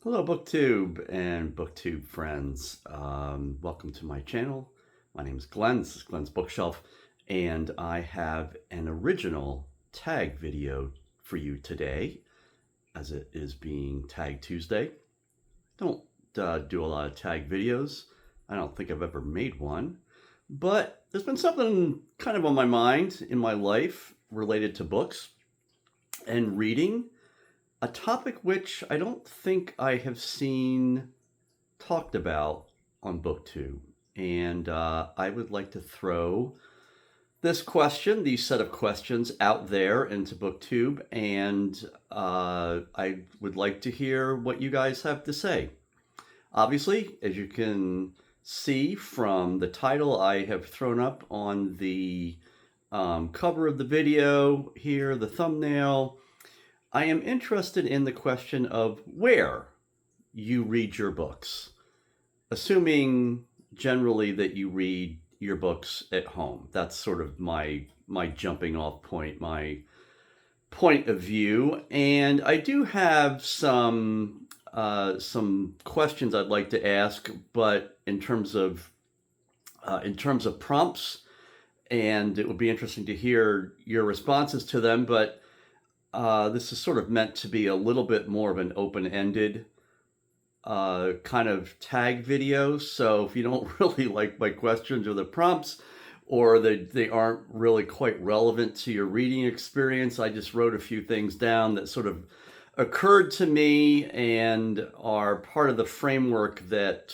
Hello, BookTube and BookTube friends. Welcome to my channel. My name is Glenn. This is Glenn's Bookshelf, and I have an original tag video for you today, as it is being Tag Tuesday. Don't do a lot of tag videos. I don't think I've ever made one, but there's been something kind of on my mind in my life related to books and reading. A topic which I don't think I have seen talked about on BookTube. And I would like to throw these set of questions out there into BookTube, and I would like to hear what you guys have to say. Obviously, as you can see from the title I have thrown up on the cover of the video here, the thumbnail, I am interested in the question of where you read your books, assuming generally that you read your books at home. That's sort of my jumping off point, my point of view. And I do have some questions I'd like to ask, but in terms of prompts, and it would be interesting to hear your responses to them. But this is sort of meant to be a little bit more of an open-ended kind of tag video. So if you don't really like my questions or the prompts, or they aren't really quite relevant to your reading experience, I just wrote a few things down that sort of occurred to me and are part of the framework that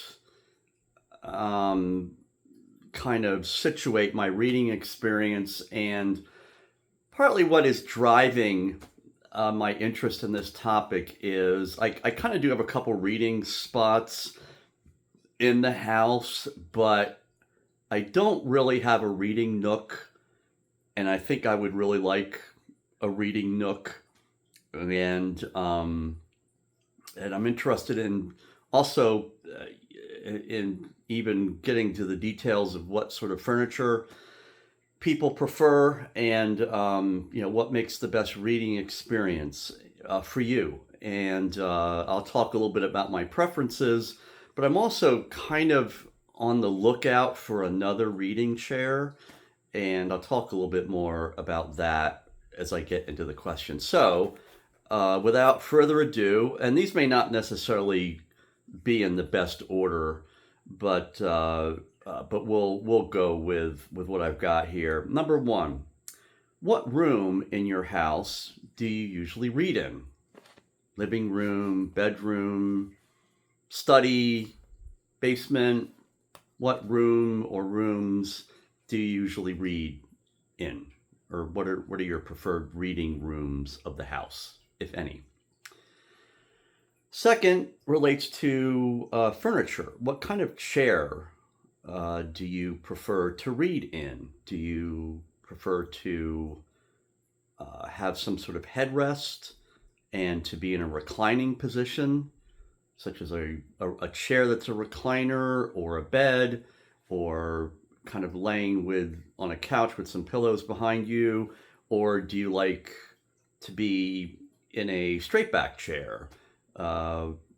kind of situate my reading experience, and partly what is driving my interest in this topic is I kind of do have a couple reading spots in the house, but I don't really have a reading nook, and I think I would really like a reading nook, and I'm interested in also in even getting to the details of what sort of furniture people prefer, and what makes the best reading experience for you. And I'll talk a little bit about my preferences, but I'm also kind of on the lookout for another reading chair, and I'll talk a little bit more about that as I get into the questions. So without further ado, and these may not necessarily be in the best order, but we'll go with what I've got here. Number one, what room in your house do you usually read in? Living room, bedroom, study, basement? What room or rooms do you usually read in? Or what are your preferred reading rooms of the house, if any? Second relates to furniture. What kind of chair do you prefer to read in? Do you prefer to have some sort of headrest and to be in a reclining position, such as a chair that's a recliner, or a bed, or kind of laying on a couch with some pillows behind you? Or do you like to be in a straight back chair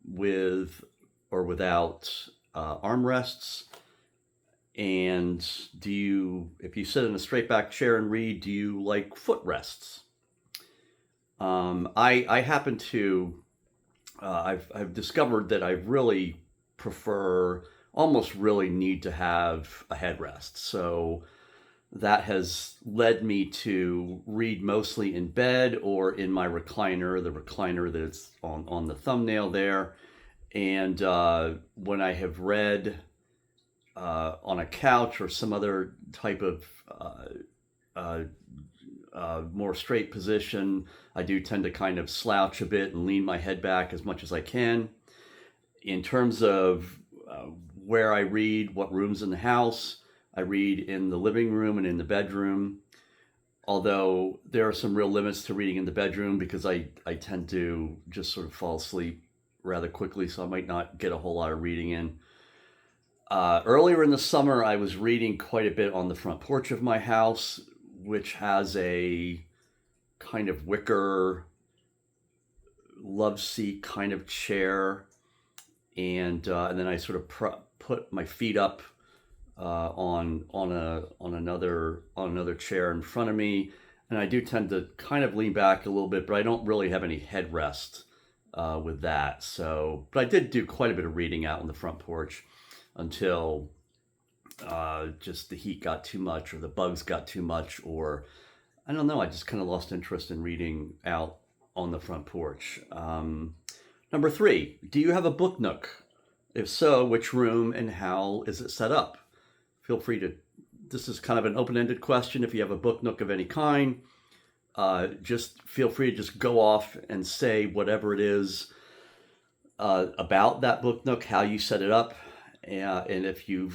with or without armrests? And if you sit in a straight back chair and read, do you like footrests? I happen to, I've discovered that I really almost really need to have a headrest. So that has led me to read mostly in bed or in my recliner, the recliner that's on the thumbnail there. And when I have read on a couch or some other type of more straight position, I do tend to kind of slouch a bit and lean my head back as much as I can. In terms of where I read, what rooms in the house, I read in the living room and in the bedroom, although there are some real limits to reading in the bedroom because I tend to just sort of fall asleep rather quickly, so I might not get a whole lot of reading in. Earlier in the summer, I was reading quite a bit on the front porch of my house, which has a kind of wicker love seat kind of chair and then I sort of put my feet up on another chair in front of me, and I do tend to kind of lean back a little bit, but I don't really have any headrest with that. So, but I did do quite a bit of reading out on the front porch until just the heat got too much, or the bugs got too much, or I don't know. I just kind of lost interest in reading out on the front porch. Number three, do you have a book nook? If so, which room and how is it set up? Feel free to, this is kind of an open-ended question. If you have a book nook of any kind, just feel free to just go off and say whatever it is about that book nook, how you set it up, and if you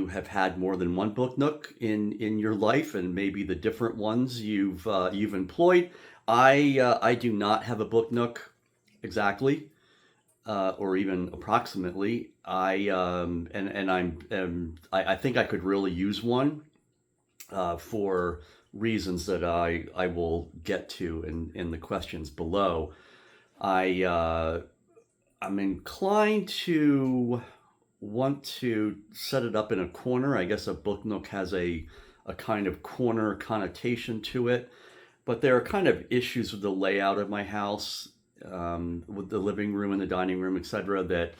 have had more than one book nook in your life, and maybe the different ones you've employed. I do not have a book nook exactly, or even approximately. I think I could really use one for reasons that I will get to in the questions below. I'm inclined to want to set it up in a corner. I guess a book nook has a kind of corner connotation to it, but there are kind of issues with the layout of my house, with the living room and the dining room, etc., that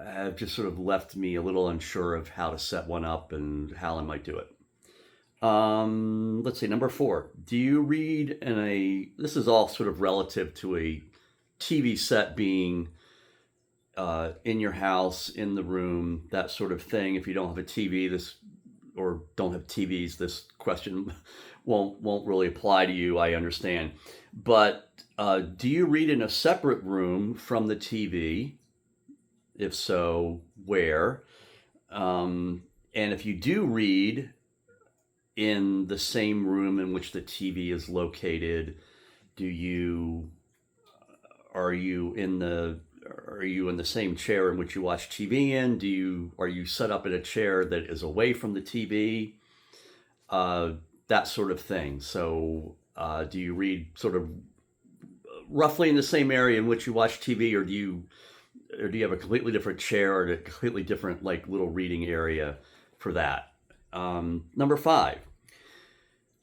have just sort of left me a little unsure of how to set one up and how I might do it. Let's see, number four. Do you read this is all sort of relative to a TV set being in your house, in the room, that sort of thing. If you don't have a TV, or don't have TVs, this question won't really apply to you, I understand. But do you read in a separate room from the TV? If so, where? And if you do read in the same room in which the TV is located, are you in the same chair in which you watch TV in? Are you set up in a chair that is away from the TV? That sort of thing. So, do you read sort of roughly in the same area in which you watch TV, or do you have a completely different chair or a completely different like little reading area for that? Number five,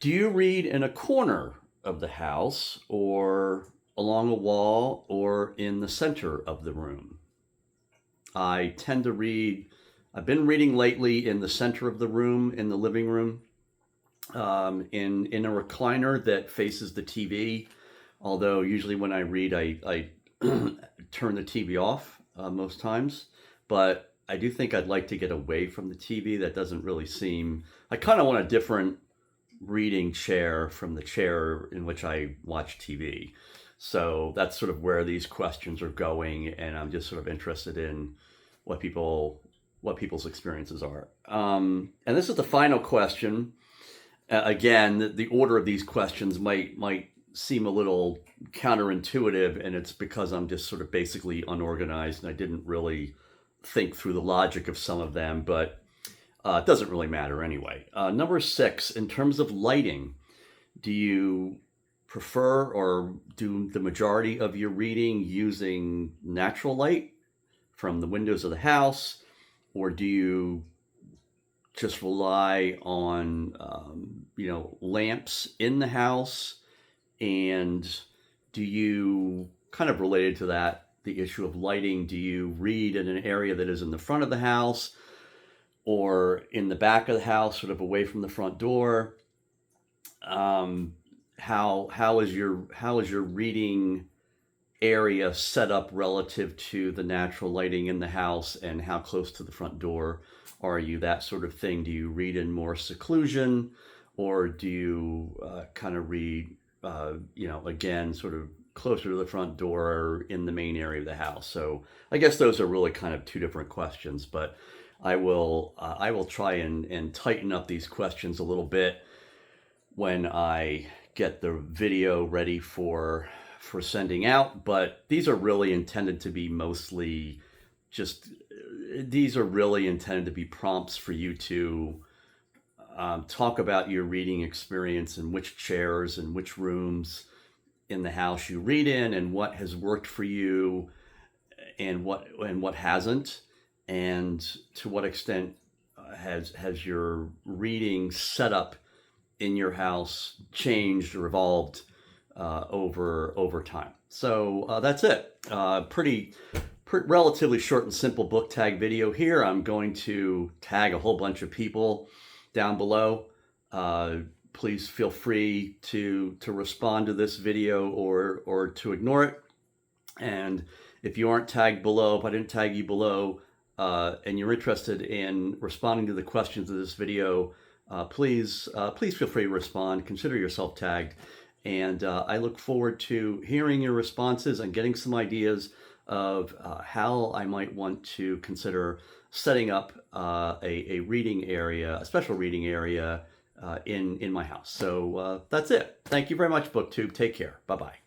do you read in a corner of the house, or along a wall, or in the center of the room? I tend to read, I've been reading lately in the center of the room, in the living room, in a recliner that faces the TV. Although usually when I read, I turn the TV off most times. But I do think I'd like to get away from the TV. That doesn't really seem, I kind of want a different reading chair from the chair in which I watch TV. So that's sort of where these questions are going, and I'm just sort of interested in what people's experiences are. And this is the final question. Again, the order of these questions might seem a little counterintuitive, and it's because I'm just sort of basically unorganized, and I didn't really think through the logic of some of them, but it doesn't really matter anyway. Number six, in terms of lighting, do you prefer or do the majority of your reading using natural light from the windows of the house, or do you just rely on lamps in the house? And do you, kind of related to that, the issue of lighting, do you read in an area that is in the front of the house or in the back of the house, sort of away from the front door? How is your reading area set up relative to the natural lighting in the house, and how close to the front door are you? That sort of thing. Do you read in more seclusion, or do you kind of read, again, sort of closer to the front door or in the main area of the house? So I guess those are really kind of two different questions, but I will try and tighten up these questions a little bit when I get the video ready for sending out. But these are really intended to be prompts for you to talk about your reading experience, and which chairs and which rooms in the house you read in, and what has worked for you, and what hasn't, and to what extent has your reading setup in your house changed or evolved over time. So that's it. Relatively short and simple book tag video here. I'm going to tag a whole bunch of people down below. Please feel free to respond to this video or to ignore it. And if you aren't tagged below, if I didn't tag you below, and you're interested in responding to the questions of this video, please feel free to respond. Consider yourself tagged. And I look forward to hearing your responses and getting some ideas of how I might want to consider setting up a reading area, a special reading area in my house. So that's it. Thank you very much, BookTube. Take care. Bye-bye.